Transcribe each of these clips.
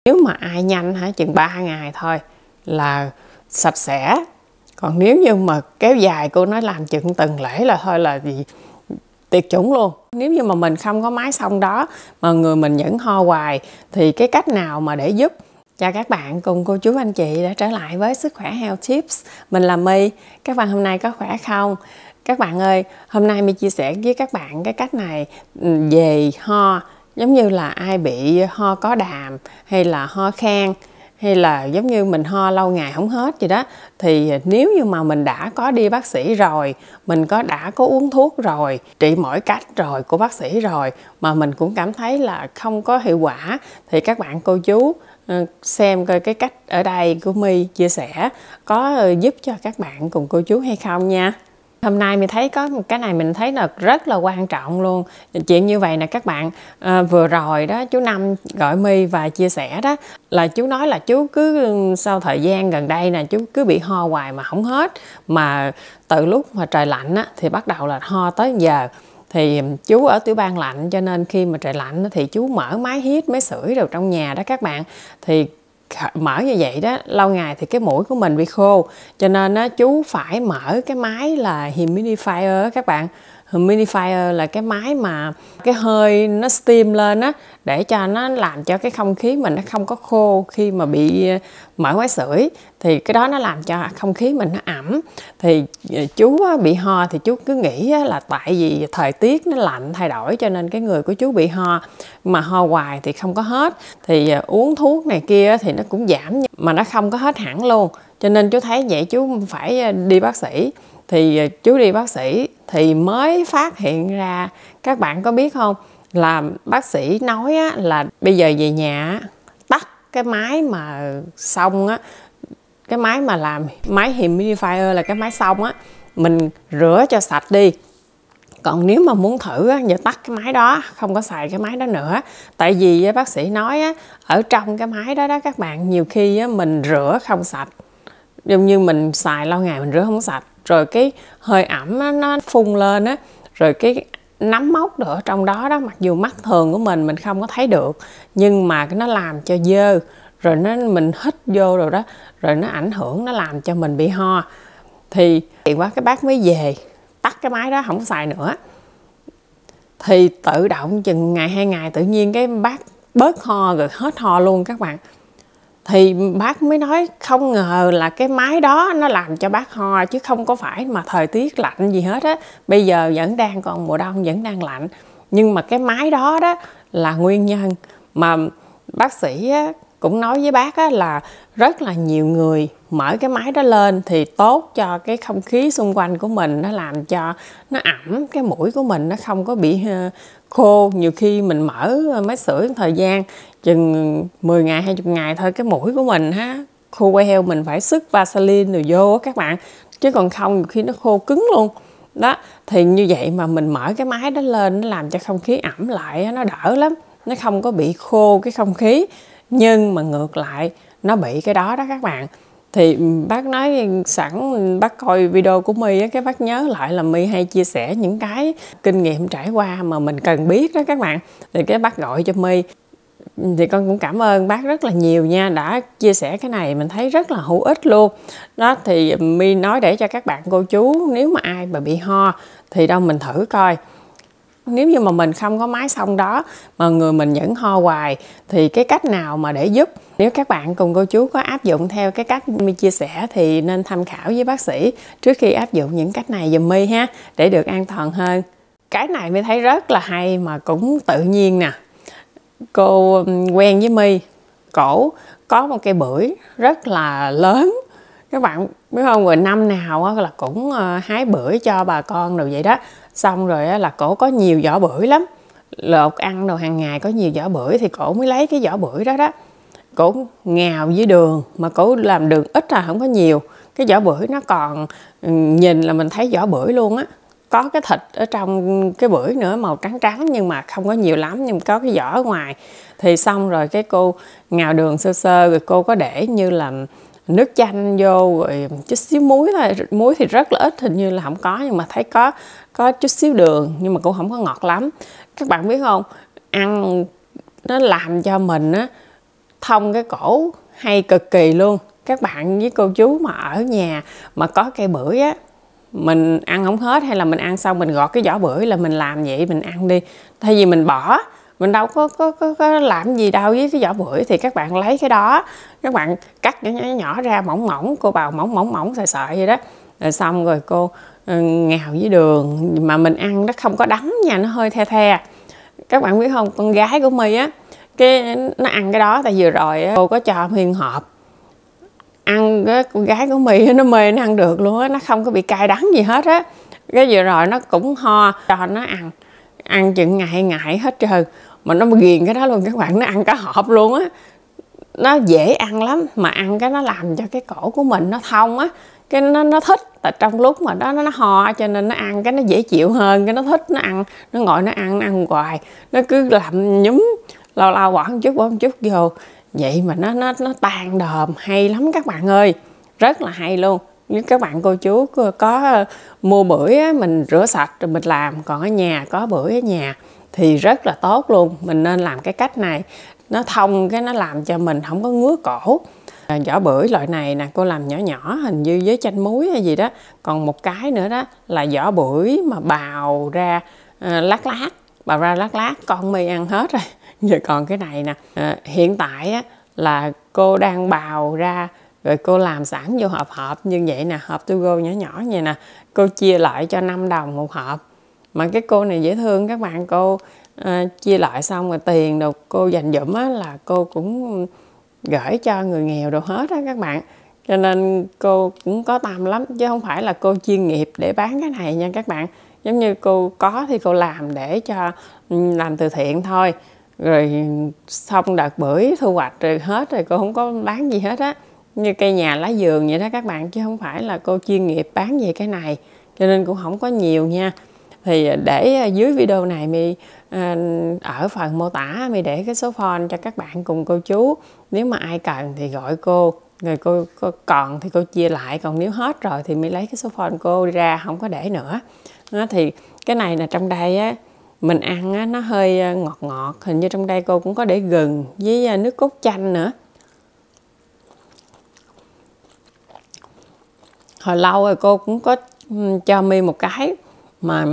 Nếu mà ai nhanh hả, chừng 3 ngày thôi là sạch sẽ. Còn nếu như mà kéo dài, cô nói làm chừng tuần lễ là thôi là gì tuyệt chủng luôn. Nếu như mà mình không có máy xông đó mà người mình vẫn ho hoài thì cái cách nào mà để giúp cho các bạn cùng cô chú anh chị đã trở lại với Sức Khỏe Health Tips. Mình là My. Các bạn hôm nay có khỏe không? Các bạn ơi, hôm nay My chia sẻ với các bạn cái cách này về ho. Giống như là ai bị ho có đàm hay là ho khan, hay là giống như mình ho lâu ngày không hết vậy đó, thì nếu như mà mình đã có đi bác sĩ rồi, mình đã có uống thuốc rồi, trị mọi cách rồi của bác sĩ rồi mà mình cũng cảm thấy là không có hiệu quả, thì các bạn cô chú xem coi cái cách ở đây của My chia sẻ có giúp cho các bạn cùng cô chú hay không nha. Hôm nay mình thấy có một cái này mình thấy là rất là quan trọng luôn. Chuyện như vậy nè các bạn, vừa rồi đó chú Năm gọi My và chia sẻ đó là chú nói là chú cứ sau thời gian gần đây nè chú cứ bị ho hoài mà không hết, mà từ lúc mà trời lạnh á, thì bắt đầu là ho tới giờ. Thì chú ở tiểu bang lạnh cho nên khi mà trời lạnh thì chú mở máy hít, máy sưởi đồ trong nhà đó các bạn, thì mở như vậy đó lâu ngày thì cái mũi của mình bị khô, cho nên á, chú phải mở cái máy là humidifier các bạn. Humidifier là cái máy mà cái hơi nó steam lên á, để cho nó làm cho cái không khí mình nó không có khô khi mà bị mở máy sưởi, thì cái đó nó làm cho không khí mình nó ẩm. Thì chú bị ho thì chú cứ nghĩ là tại vì thời tiết nó lạnh thay đổi cho nên cái người của chú bị ho, mà ho hoài thì không có hết, thì uống thuốc này kia thì nó cũng giảm mà nó không có hết hẳn luôn. Cho nên chú thấy vậy chú phải đi bác sĩ. Thì chú đi bác sĩ thì mới phát hiện ra, các bạn có biết không, là bác sĩ nói á, là bây giờ về nhà tắt cái máy mà xông á, cái máy mà làm máy humidifier là cái máy xông á, mình rửa cho sạch đi. Còn nếu mà muốn thử á, giờ tắt cái máy đó, không có xài cái máy đó nữa. Tại vì bác sĩ nói á, ở trong cái máy đó đó các bạn, nhiều khi á, mình rửa không sạch, giống như mình xài lâu ngày mình rửa không sạch, rồi cái hơi ẩm á, nó phun lên á, rồi cái nấm mốc được ở trong đó đó, mặc dù mắt thường của mình không có thấy được, nhưng mà nó làm cho dơ, rồi mình hít vô rồi đó, rồi nó ảnh hưởng, nó làm cho mình bị ho. Thì quá cái bác mới về tắt cái máy đó, không xài nữa. Thì tự động chừng ngày 2 ngày tự nhiên cái bác bớt ho rồi hết ho luôn các bạn. Thì bác mới nói không ngờ là cái máy đó nó làm cho bác ho, chứ không có phải mà thời tiết lạnh gì hết á. Bây giờ vẫn đang còn mùa đông, vẫn đang lạnh, nhưng mà cái máy đó đó là nguyên nhân. Mà bác sĩ á, cũng nói với bác á, là rất là nhiều người mở cái máy đó lên thì tốt cho cái không khí xung quanh của mình, nó làm cho nó ẩm, cái mũi của mình nó không có bị khô. Nhiều khi mình mở máy sưởi thời gian chừng 10 ngày 20 ngày thôi, cái mũi của mình khô queo, mình phải sức Vaseline rồi vô các bạn, chứ còn không nhiều khi nó khô cứng luôn đó. Thì như vậy mà mình mở cái máy đó lên, nó làm cho không khí ẩm lại, nó đỡ lắm, nó không có bị khô cái không khí. Nhưng mà ngược lại nó bị cái đó đó các bạn. Thì bác nói sẵn bác coi video của My á, cái bác nhớ lại là My hay chia sẻ những cái kinh nghiệm trải qua mà mình cần biết đó các bạn. Thì cái bác gọi cho My, thì con cũng cảm ơn bác rất là nhiều nha, đã chia sẻ cái này mình thấy rất là hữu ích luôn đó. Thì My nói để cho các bạn cô chú, nếu mà ai mà bị ho thì đâu mình thử coi. Nếu như mà mình không có máy xông đó mà người mình vẫn ho hoài thì cái cách nào mà để giúp? Nếu các bạn cùng cô chú có áp dụng theo cái cách My chia sẻ thì nên tham khảo với bác sĩ trước khi áp dụng những cách này giùm My ha, để được an toàn hơn. Cái này My thấy rất là hay mà cũng tự nhiên nè. Cô quen với My, cổ có một cây bưởi rất là lớn các bạn biết không, rồi năm nào là cũng hái bưởi cho bà con rồi vậy đó. Xong rồi là cổ có nhiều vỏ bưởi lắm, lột ăn đồ hàng ngày có nhiều vỏ bưởi, thì cổ mới lấy cái vỏ bưởi đó đó, cổ ngào với đường, mà cổ làm đường ít là không có nhiều. Cái vỏ bưởi nó còn nhìn là mình thấy vỏ bưởi luôn á, có cái thịt ở trong cái bưởi nữa, màu trắng trắng nhưng mà không có nhiều lắm, nhưng có cái vỏ ở ngoài. Thì xong rồi cái cô ngào đường sơ sơ, rồi cô có để như là nước chanh vô, rồi chút xíu muối thôi. Muối thì rất là ít, hình như là không có, nhưng mà thấy có chút xíu đường, nhưng mà cũng không có ngọt lắm. Các bạn biết không, ăn nó làm cho mình á thông cái cổ hay cực kỳ luôn. Các bạn với cô chú mà ở nhà mà có cây bưởi á, mình ăn không hết hay là mình ăn xong mình gọt cái vỏ bưởi là mình làm vậy mình ăn đi, thay vì mình bỏ. Mình đâu có làm gì đâu với cái vỏ bưởi. Thì các bạn lấy cái đó, các bạn cắt nhỏ ra mỏng mỏng, cô bào mỏng sợi sợi vậy đó, rồi xong rồi cô ngào với đường. Mà mình ăn nó không có đắng nha, nó hơi the the. Các bạn biết không, con gái của My á, cái nó ăn cái đó. Tại vừa rồi á, cô có cho nguyên hộp ăn, cái con gái của My nó mê, nó ăn được luôn á, nó không có bị cay đắng gì hết á. Cái vừa rồi nó cũng ho, cho nó ăn chừng ngày hết trơn, mà nó ghiền cái đó luôn các bạn. Nó ăn cả hộp luôn á. Nó dễ ăn lắm, mà ăn cái nó làm cho cái cổ của mình nó thông á, cái nó thích. Tại trong lúc mà nó ho cho nên nó ăn cái nó dễ chịu hơn, cái nó thích. Nó ăn, nó ngồi nó ăn hoài, nó cứ làm nhúm, lâu lâu bỏ một chút vô vậy mà nó tan đờm hay lắm các bạn ơi, rất là hay luôn. Nếu các bạn cô chú có mua bưởi á, mình rửa sạch rồi mình làm, còn ở nhà có bưởi ở nhà thì rất là tốt luôn. Mình nên làm cái cách này, nó thông cái nó làm cho mình không có ngứa cổ. Vỏ bưởi loại này nè, cô làm nhỏ nhỏ hình như với chanh muối hay gì đó. Còn một cái nữa đó là vỏ bưởi mà bào ra lát lát, con My ăn hết rồi. Giờ còn cái này nè, hiện tại á, là cô đang bào ra rồi cô làm sẵn vô hộp như vậy nè, hộp to go nhỏ nhỏ như vậy nè. Cô chia lại cho 5 đồng một hộp. Mà cái cô này dễ thương các bạn. Cô chia lại xong rồi tiền đâu cô dành dụm á, là cô cũng gửi cho người nghèo đồ hết á các bạn. Cho nên cô cũng có tâm lắm, chứ không phải là cô chuyên nghiệp để bán cái này nha các bạn. Giống như cô có thì cô làm để cho làm từ thiện thôi. Rồi xong đợt bưởi thu hoạch rồi hết rồi cô không có bán gì hết á. Như cây nhà lá vườn vậy đó các bạn, chứ không phải là cô chuyên nghiệp bán về cái này. Cho nên cũng không có nhiều nha. Thì để dưới video này My ở phần mô tả My để cái số phone cho các bạn cùng cô chú. Nếu mà ai cần thì gọi cô, rồi cô còn thì cô chia lại, còn nếu hết rồi thì My lấy cái số phone cô ra, không có để nữa đó. Thì cái này là trong đây á, mình ăn á, nó hơi ngọt ngọt. Hình như trong đây cô cũng có để gừng với nước cốt chanh nữa. Hồi lâu rồi cô cũng có cho My một cái mà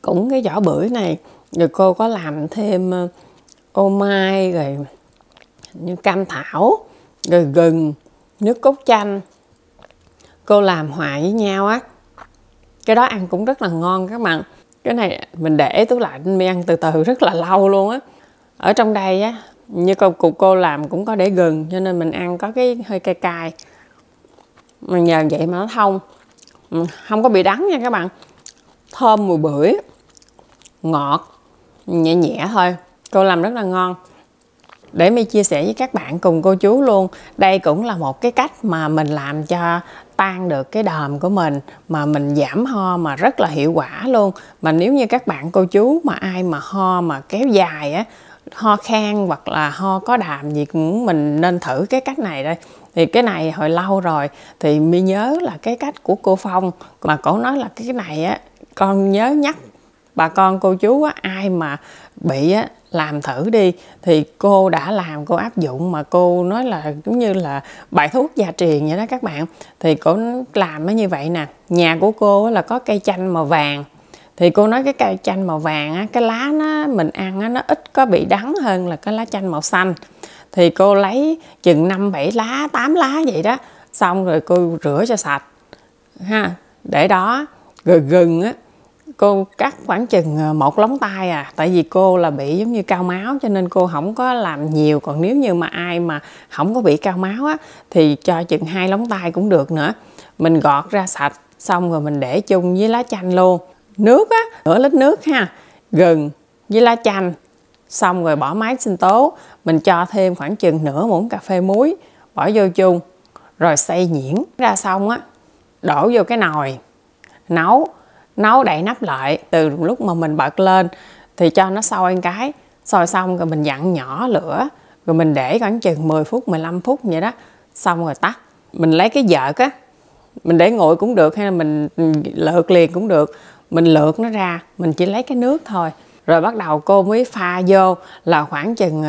cũng cái vỏ bưởi này, rồi cô có làm thêm ô mai, rồi như cam thảo, rồi gừng, nước cốt chanh. Cô làm hòa với nhau á, cái đó ăn cũng rất là ngon các bạn. Cái này mình để tủ lạnh My ăn từ từ rất là lâu luôn á. Ở trong đây á, như cô làm cũng có để gừng, cho nên mình ăn có cái hơi cay cay. Mà nhờ vậy mà nó thông, không có bị đắng nha các bạn. Thơm mùi bưởi, ngọt, nhẹ nhẹ thôi. Cô làm rất là ngon. Để My chia sẻ với các bạn cùng cô chú luôn. Đây cũng là một cái cách mà mình làm cho tan được cái đờm của mình, mà mình giảm ho mà rất là hiệu quả luôn. Mà nếu như các bạn cô chú mà ai mà ho mà kéo dài á, ho khan hoặc là ho có đàm gì cũng mình nên thử cái cách này đây. Thì cái này hồi lâu rồi thì My nhớ là cái cách của cô Phong, mà cổ nói là cái này á, con nhớ nhắc bà con cô chú á, ai mà bị á, làm thử đi. Thì cô đã làm, cô áp dụng, mà cô nói là giống như là bài thuốc gia truyền vậy đó các bạn. Thì cô làm nó như vậy nè. Nhà của cô là có cây chanh màu vàng. Thì cô nói cái cây chanh màu vàng á, cái lá nó mình ăn á, nó ít có bị đắng hơn là cái lá chanh màu xanh. Thì cô lấy chừng 5-7 lá, 8 lá vậy đó. Xong rồi cô rửa cho sạch ha, để đó. Rồi gừng á, cô cắt khoảng chừng 1 lóng tay à. Tại vì cô là bị giống như cao máu, cho nên cô không có làm nhiều. Còn nếu như mà ai mà không có bị cao máu á, thì cho chừng 2 lóng tay cũng được nữa. Mình gọt ra sạch, xong rồi mình để chung với lá chanh luôn. Nước á, nửa lít nước ha, gừng với lá chanh. Xong rồi bỏ máy sinh tố. Mình cho thêm khoảng chừng nửa muỗng cà phê muối, bỏ vô chung. Rồi xay nhuyễn ra xong á, đổ vô cái nồi, nấu đậy nắp lại. Từ lúc mà mình bật lên thì cho nó sôi cái. Sôi xong rồi mình vặn nhỏ lửa. Rồi mình để khoảng chừng 10 phút, 15 phút vậy đó. Xong rồi tắt. Mình lấy cái vợt á, mình để nguội cũng được, hay là mình lượt liền cũng được. Mình lượt nó ra, mình chỉ lấy cái nước thôi. Rồi bắt đầu cô mới pha vô là khoảng chừng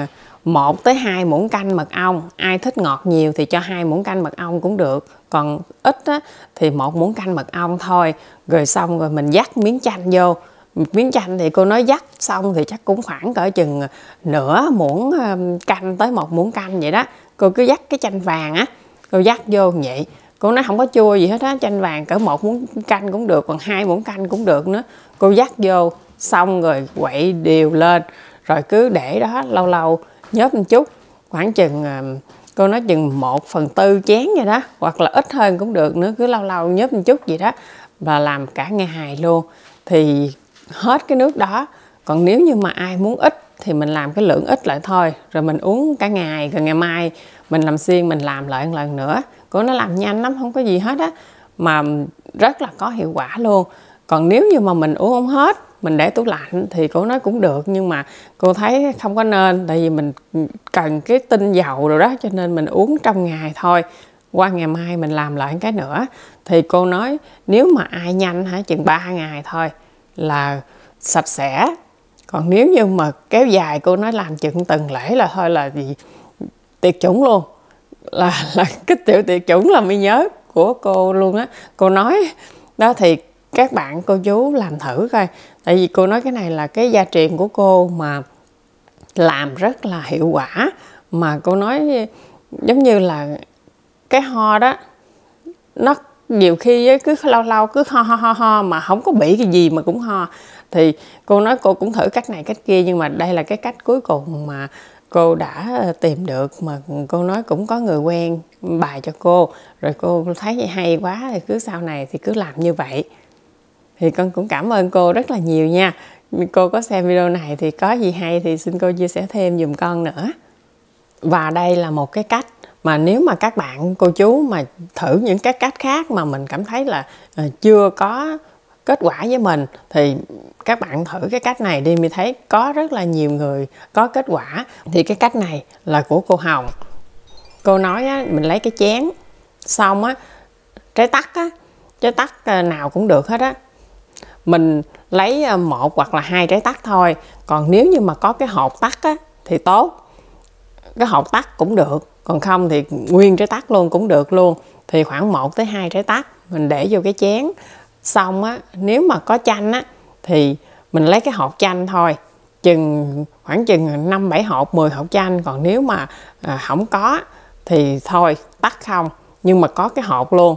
1 tới 2 muỗng canh mật ong. Ai thích ngọt nhiều thì cho 2 muỗng canh mật ong cũng được, còn ít á, thì 1 muỗng canh mật ong thôi. Rồi xong rồi mình vắt miếng chanh vô. Miếng chanh thì cô nói vắt xong thì chắc cũng khoảng cỡ chừng nửa muỗng canh tới 1 muỗng canh vậy đó. Cô cứ vắt cái chanh vàng á, cô vắt vô vậy. Cô nói không có chua gì hết á, chanh vàng cỡ 1 muỗng canh cũng được, còn 2 muỗng canh cũng được nữa. Cô vắt vô xong rồi quậy đều lên, rồi cứ để đó lâu lâu nhớp một chút, khoảng chừng cô nói chừng 1/4 chén vậy đó, hoặc là ít hơn cũng được nữa, cứ lâu lâu nhớp một chút vậy đó, và làm cả ngày luôn thì hết cái nước đó. Còn nếu như mà ai muốn ít thì mình làm cái lượng ít lại thôi, rồi mình uống cả ngày, rồi ngày mai mình làm xiên mình làm lại một lần nữa. Cô nó làm nhanh lắm, không có gì hết á, mà rất là có hiệu quả luôn. Còn nếu như mà mình uống không hết, mình để tủ lạnh thì cô nói cũng được, nhưng mà cô thấy không có nên, tại vì mình cần cái tinh dầu rồi đó, cho nên mình uống trong ngày thôi, qua ngày mai mình làm lại cái nữa. Thì cô nói nếu mà ai nhanh chừng 3 ngày thôi là sạch sẽ. Còn nếu như mà kéo dài, cô nói làm chừng tuần lễ là thôi là gì tiệt chủng luôn, là cái tiểu tiệt chủng là mới nhớ của cô luôn á. Cô nói đó thì các bạn cô chú làm thử coi, tại vì cô nói cái này là cái gia truyền của cô mà làm rất là hiệu quả. Mà cô nói giống như là cái ho đó, nó nhiều khi cứ lâu lâu cứ ho mà không có bị cái gì mà cũng ho. Thì cô nói cô cũng thử cách này cách kia, nhưng mà đây là cái cách cuối cùng mà cô đã tìm được, mà cô nói cũng có người quen bài cho cô, rồi cô thấy vậy hay quá thì cứ sau này thì cứ làm như vậy. Thì con cũng cảm ơn cô rất là nhiều nha. Cô có xem video này thì có gì hay thì xin cô chia sẻ thêm giùm con nữa. Và đây là một cái cách mà nếu mà các bạn cô chú mà thử những cái cách khác mà mình cảm thấy là chưa có kết quả với mình, thì các bạn thử cái cách này đi, mình thấy có rất là nhiều người có kết quả. Thì cái cách này là của cô Hồng. Cô nói á, mình lấy cái chén, xong á, trái tắc nào cũng được hết á, mình lấy 1 hoặc là 2 trái tắc thôi. Còn nếu như mà có cái hột tắc á thì tốt, cái hột tắc cũng được, còn không thì nguyên trái tắc luôn cũng được luôn. Thì khoảng 1 tới 2 trái tắc mình để vô cái chén. Xong á, nếu mà có chanh á thì mình lấy cái hột chanh thôi, khoảng chừng 5-7 hột, 10 hột chanh. Còn nếu mà không có thì thôi tắc không, nhưng mà có cái hột luôn.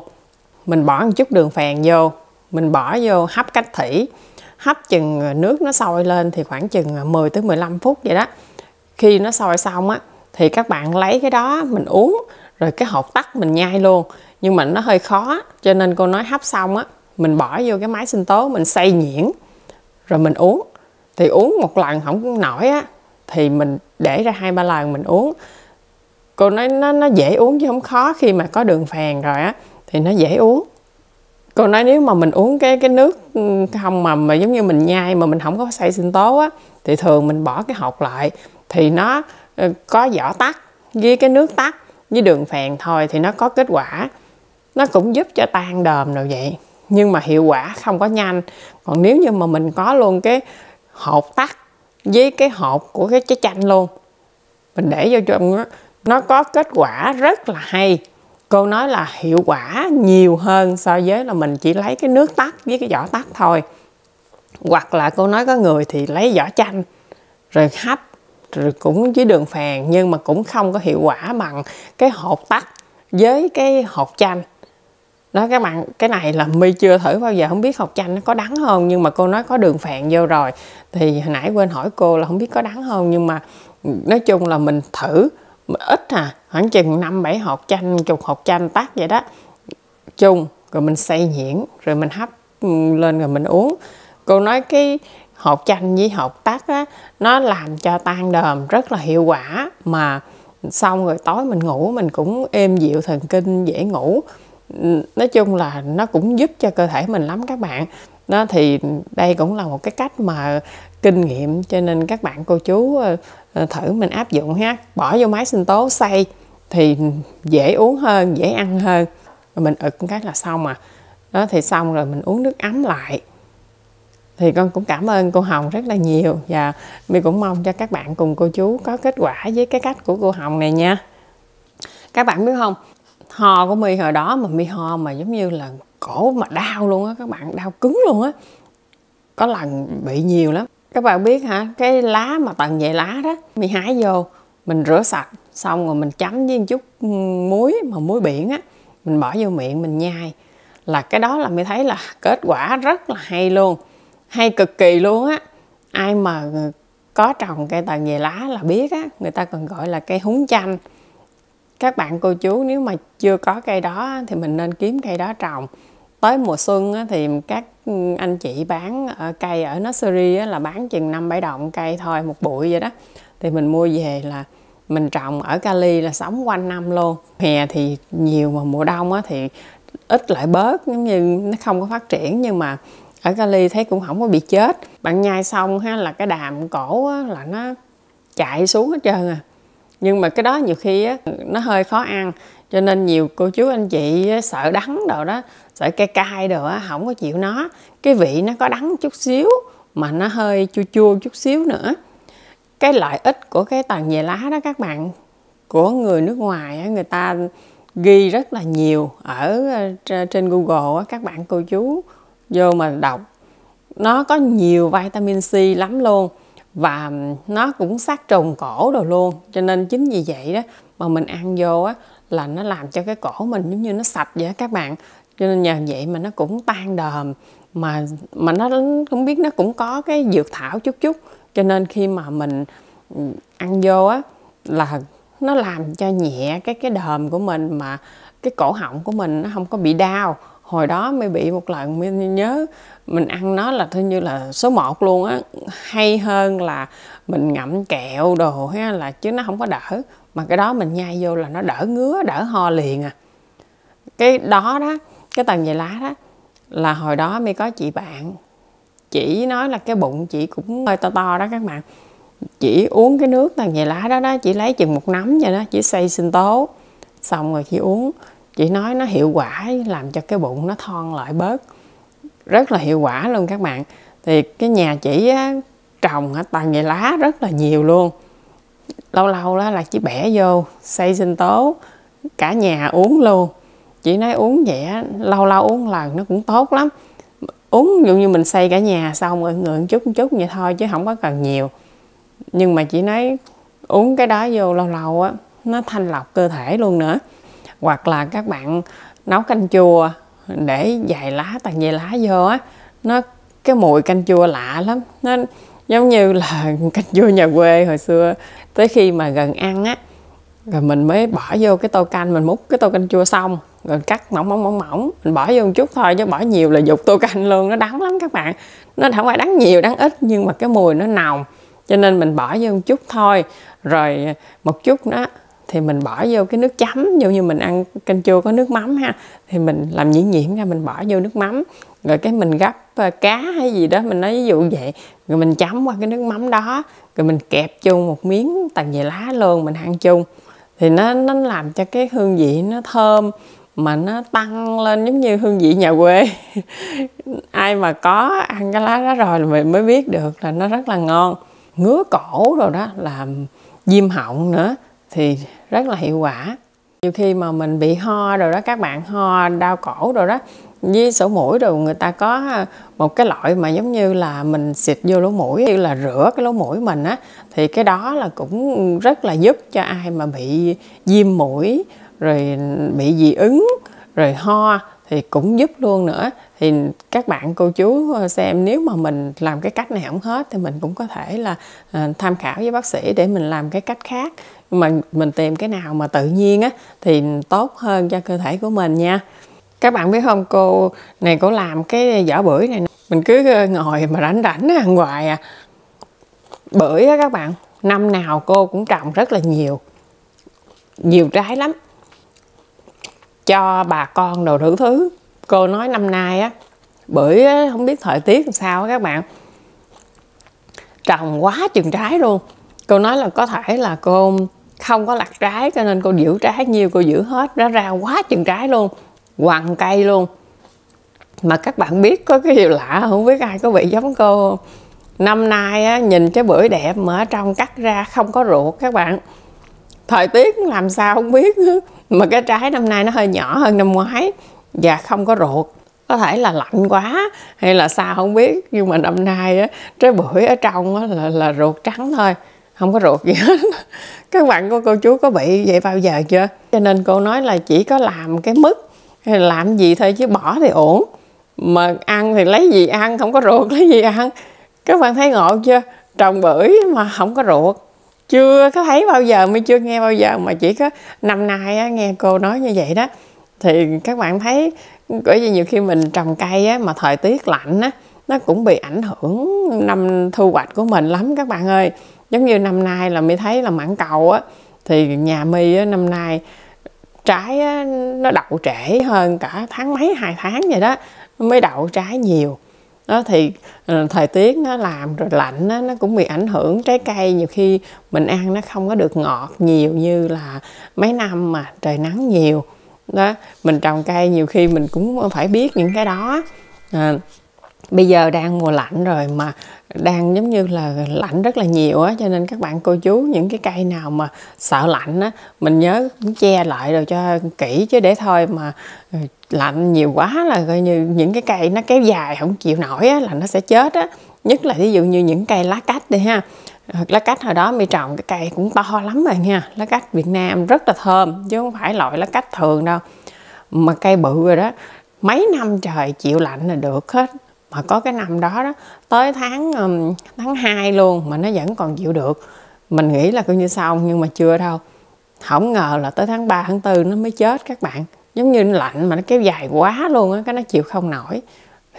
Mình bỏ một chút đường phèn vô, mình bỏ vô hấp cách thủy, hấp chừng nước nó sôi lên thì khoảng chừng 10 tới 15 phút vậy đó. Khi nó sôi xong á thì các bạn lấy cái đó mình uống, rồi cái hột tắc mình nhai luôn. Nhưng mà nó hơi khó, cho nên cô nói hấp xong á mình bỏ vô cái máy sinh tố, mình xay nhuyễn rồi mình uống. Thì uống một lần không nổi á thì mình để ra 2-3 lần mình uống. Cô nói nó dễ uống chứ không khó, khi mà có đường phèn rồi á thì nó dễ uống. Cô nói nếu mà mình uống cái nước không mà giống như mình nhai mà mình không có xay sinh tố á, thì thường mình bỏ cái hột lại thì nó có vỏ tắc với cái nước tắc với đường phèn thôi thì nó có kết quả. Nó cũng giúp cho tan đờm rồi vậy, nhưng mà hiệu quả không có nhanh. Còn nếu như mà mình có luôn cái hột tắc với cái hột của cái trái chanh luôn, mình để vô trong nó có kết quả rất là hay. Cô nói là hiệu quả nhiều hơn so với là mình chỉ lấy cái nước tắc với cái vỏ tắc thôi. Hoặc là cô nói có người thì lấy vỏ chanh rồi hấp rồi cũng với đường phèn, nhưng mà cũng không có hiệu quả bằng cái hột tắc với cái hột chanh. Đó các bạn, cái này là My chưa thử bao giờ, không biết hột chanh nó có đắng không, nhưng mà cô nói có đường phèn vô rồi. Thì hồi nãy quên hỏi cô là không biết có đắng không, nhưng mà nói chung là mình thử ít khoảng chừng 5-7 hột chanh, chục hột chanh tắc vậy đó chung, rồi mình xay nhuyễn rồi mình hấp lên rồi mình uống. Cô nói cái hột chanh với hột tắc á, nó làm cho tan đờm rất là hiệu quả, mà xong rồi tối mình ngủ mình cũng êm dịu thần kinh, dễ ngủ. Nói chung là nó cũng giúp cho cơ thể mình lắm các bạn. Đó thì đây cũng là một cái cách mà kinh nghiệm, cho nên các bạn cô chú thử mình áp dụng ha. Bỏ vô máy sinh tố xay thì dễ uống hơn, dễ ăn hơn. Rồi mình ực cái là xong à. Đó thì xong rồi mình uống nước ấm lại. Thì con cũng cảm ơn cô Hồng rất là nhiều, và My cũng mong cho các bạn cùng cô chú có kết quả với cái cách của cô Hồng này nha. Các bạn biết không, ho của My hồi đó mà My ho mà giống như là cổ mà đau luôn á các bạn, đau cứng luôn á. Có lần bị nhiều lắm. Các bạn biết hả, cái lá mà tầng về lá đó, My hái vô, mình rửa sạch, xong rồi mình chấm với một chút muối, mà muối biển á, mình bỏ vô miệng mình nhai. Là cái đó là My thấy là kết quả rất là hay luôn. Hay cực kỳ luôn á. Ai mà có trồng cây tầng về lá là biết á, người ta còn gọi là cây húng chanh. Các bạn cô chú nếu mà chưa có cây đó thì mình nên kiếm cây đó trồng. Tới mùa xuân á, thì các anh chị bán cây ở nursery á, là bán chừng 5-7 đồng cây thôi, một bụi vậy đó. Thì mình mua về là mình trồng ở Cali là sống quanh năm luôn. Hè thì nhiều mà mùa đông á, thì ít lại bớt, giống như nó không có phát triển. Nhưng mà ở Cali thấy cũng không có bị chết. Bạn nhai xong ha, là cái đàm cổ á, là nó chạy xuống hết trơn à. Nhưng mà cái đó nhiều khi á, nó hơi khó ăn, cho nên nhiều cô chú anh chị sợ đắng đồ đó, sợ cay cay đồ á, không có chịu nó. Cái vị nó có đắng chút xíu mà nó hơi chua chua chút xíu nữa. Cái lợi ích của cái tầng về lá đó các bạn, của người nước ngoài á, người ta ghi rất là nhiều ở trên Google á, các bạn cô chú vô mà đọc, nó có nhiều vitamin C lắm luôn, và nó cũng sát trùng cổ đồ luôn. Cho nên chính vì vậy đó mà mình ăn vô á, là nó làm cho cái cổ mình giống như nó sạch vậy các bạn. Cho nên nhờ vậy mà nó cũng tan đờm, mà nó không biết, nó cũng có cái dược thảo chút chút. Cho nên khi mà mình ăn vô á, là nó làm cho nhẹ cái đờm của mình, mà cái cổ họng của mình nó không có bị đau. Hồi đó mới bị một lần, mới nhớ mình ăn nó là thôi như là số 1 luôn á, hay hơn là mình ngậm kẹo đồ ha, là chứ nó không có đỡ. Mà cái đó mình nhai vô là nó đỡ ngứa, đỡ ho liền à. Cái đó đó, cái tầng về lá đó, là hồi đó mới có chị bạn, chị nói là cái bụng chị cũng hơi to to đó các bạn. Chị uống cái nước tầng về lá đó đó, chị lấy chừng 1 nắm vậy đó, chị xay sinh tố, xong rồi chị uống. Chị nói nó hiệu quả, làm cho cái bụng nó thon lại bớt, rất là hiệu quả luôn các bạn. Thì cái nhà chị á, trồng tầng về lá rất là nhiều luôn. Lâu lâu đó là chị bẻ vô xay sinh tố, cả nhà uống luôn. Chị nói uống vậy á, lâu lâu uống lần nó cũng tốt lắm. Uống dụ như mình xay cả nhà xong rồi ngượng chút vậy thôi, chứ không có cần nhiều. Nhưng mà chị nói uống cái đó vô lâu lâu á, nó thanh lọc cơ thể luôn nữa. Hoặc là các bạn nấu canh chua, để vài lá tầng về lá vô á, nó cái mùi canh chua lạ lắm. Nó giống như là canh chua nhà quê hồi xưa. Tới khi mà gần ăn á, rồi mình mới bỏ vô cái tô canh, mình múc cái tô canh chua xong rồi cắt mỏng, mình bỏ vô một chút thôi, chứ bỏ nhiều là dục tô canh luôn. Nó đắng lắm các bạn. Nó không phải đắng nhiều, đắng ít, nhưng mà cái mùi nó nồng, cho nên mình bỏ vô một chút thôi. Rồi một chút đó thì mình bỏ vô cái nước chấm, dụ như mình ăn canh chua có nước mắm ha, thì mình làm nhuyễn ra, mình bỏ vô nước mắm, rồi cái mình gắp cá hay gì đó, mình nói ví dụ vậy, rồi mình chấm qua cái nước mắm đó, rồi mình kẹp chung một miếng tầng về lá luôn, mình ăn chung. Thì nó làm cho cái hương vị nó thơm, mà nó tăng lên giống như hương vị nhà quê. Ai mà có ăn cái lá đó rồi là mình mới biết được là nó rất là ngon. Ngứa cổ rồi đó, làm viêm họng nữa thì rất là hiệu quả. Nhiều khi mà mình bị ho rồi đó các bạn, ho đau cổ rồi đó, với sổ mũi rồi, người ta có một cái loại mà giống như là mình xịt vô lỗ mũi, như là rửa cái lỗ mũi mình á, thì cái đó là cũng rất là giúp cho ai mà bị viêm mũi, rồi bị dị ứng, rồi ho thì cũng giúp luôn nữa. Thì các bạn cô chú xem, nếu mà mình làm cái cách này không hết thì mình cũng có thể là tham khảo với bác sĩ để mình làm cái cách khác. Nhưng mà mình tìm cái nào mà tự nhiên á thì tốt hơn cho cơ thể của mình nha. Các bạn biết không, cô này cô làm cái vỏ bưởi này, mình cứ ngồi mà rảnh ăn hoài à. Bưởi á các bạn, năm nào cô cũng trồng rất là nhiều trái lắm, cho bà con đồ đủ thứ. Cô nói năm nay á, bưởi á, không biết thời tiết làm sao á các bạn, trồng quá chừng trái luôn. Cô nói là có thể là cô không có lặt trái, cho nên cô giữ trái nhiêu cô giữ hết, nó ra quá chừng trái luôn, quằn cây luôn. Mà các bạn biết có cái điều lạ không biết ai có bị giống cô không? Năm nay á, nhìn cái bưởi đẹp mà ở trong cắt ra không có ruột các bạn. Thời tiết làm sao không biết nữa. Mà cái trái năm nay nó hơi nhỏ hơn năm ngoái và không có ruột. Có thể là lạnh quá hay là sao không biết, nhưng mà năm nay á, trái bưởi ở trong á, là ruột trắng thôi, không có ruột gì hết. Các bạn cô chú có bị vậy bao giờ chưa? Cho nên cô nói là chỉ có làm cái mứt hay là làm gì thôi chứ bỏ thì uổng, mà ăn thì lấy gì ăn, không có ruột lấy gì ăn. Các bạn thấy ngộ chưa? Trồng bưởi mà không có ruột, chưa có thấy bao giờ, mới chưa nghe bao giờ, mà chỉ có năm nay á, nghe cô nói như vậy đó. Thì các bạn thấy, bởi vì nhiều khi mình trồng cây á, mà thời tiết lạnh á, nó cũng bị ảnh hưởng năm thu hoạch của mình lắm các bạn ơi. Giống như năm nay là My thấy là mãng cầu á, thì nhà My á, năm nay trái á, nó đậu trễ hơn cả tháng mấy 2 tháng vậy đó mới đậu trái nhiều đó. Thì thời tiết nó làm rồi lạnh á, nó cũng bị ảnh hưởng trái cây, nhiều khi mình ăn nó không có được ngọt nhiều như là mấy năm mà trời nắng nhiều đó. Mình trồng cây nhiều khi mình cũng phải biết những cái đó. Bây giờ đang mùa lạnh rồi mà đang giống như là lạnh rất là nhiều á, cho nên các bạn cô chú những cái cây nào mà sợ lạnh á, mình nhớ cũng che lại rồi cho kỹ, chứ để thôi mà lạnh nhiều quá là coi như những cái cây nó kéo dài không chịu nổi á, là nó sẽ chết á. Nhất là ví dụ như những cây lá cách đi ha. Lá cách hồi đó mình trồng cái cây cũng to lắm rồi nha, lá cách Việt Nam rất là thơm chứ không phải loại lá cách thường đâu, mà cây bự rồi đó, mấy năm trời chịu lạnh là được hết. Mà có cái năm đó đó tới tháng 2 luôn mà nó vẫn còn chịu được. Mình nghĩ là coi như xong, nhưng mà chưa đâu. Không ngờ là tới tháng 3, tháng 4 nó mới chết các bạn. Giống như nó lạnh mà nó kéo dài quá luôn á, cái nó chịu không nổi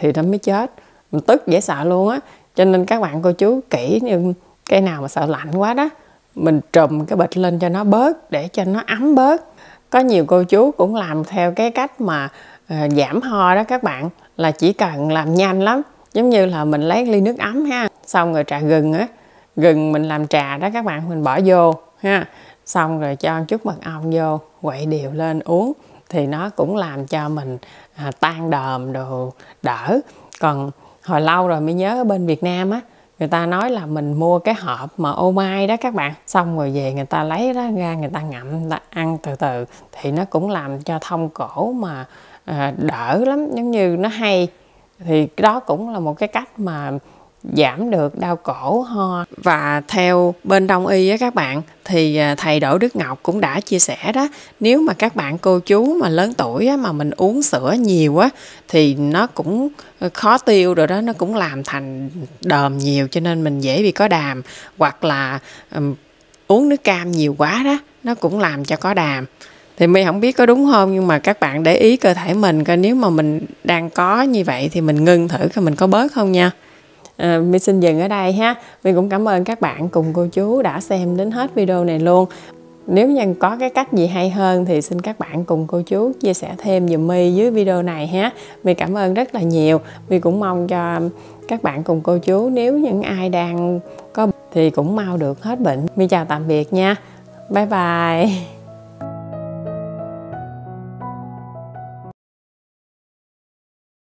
thì nó mới chết. Mình tức dễ sợ luôn á. Cho nên các bạn cô chú kỹ, như cây nào mà sợ lạnh quá đó, mình trùm cái bịch lên cho nó bớt, để cho nó ấm bớt. Có nhiều cô chú cũng làm theo cái cách mà giảm ho đó các bạn, là chỉ cần làm nhanh lắm. Giống như là mình lấy ly nước ấm ha, xong rồi trà gừng á, gừng mình làm trà đó các bạn, mình bỏ vô ha, xong rồi cho chút mật ong vô, quậy đều lên uống, thì nó cũng làm cho mình tan đờm đồ đỡ. Còn hồi lâu rồi mới nhớ ở bên Việt Nam á, người ta nói là mình mua cái hộp mà ô mai đó các bạn, xong rồi về người ta lấy đó ra, người ta ngậm, người ta ăn từ từ, thì nó cũng làm cho thông cổ mà đỡ lắm, giống như nó hay. Thì cái đó cũng là một cái cách mà giảm được đau cổ ho. Và theo bên đông y á các bạn, thì thầy Đỗ Đức Ngọc cũng đã chia sẻ đó, nếu mà các bạn cô chú mà lớn tuổi á, mà mình uống sữa nhiều á, thì nó cũng khó tiêu rồi đó, nó cũng làm thành đờm nhiều, cho nên mình dễ bị có đàm. Hoặc là uống nước cam nhiều quá đó, nó cũng làm cho có đàm. Thì My không biết có đúng không, nhưng mà các bạn để ý cơ thể mình coi, nếu mà mình đang có như vậy thì mình ngưng thử coi mình có bớt không nha. My xin dừng ở đây ha. My cũng cảm ơn các bạn cùng cô chú đã xem đến hết video này luôn. Nếu như có cái cách gì hay hơn thì xin các bạn cùng cô chú chia sẻ thêm giùm My dưới video này ha. My cảm ơn rất là nhiều. My cũng mong cho các bạn cùng cô chú, nếu những ai đang có thì cũng mau được hết bệnh. My chào tạm biệt nha. Bye bye.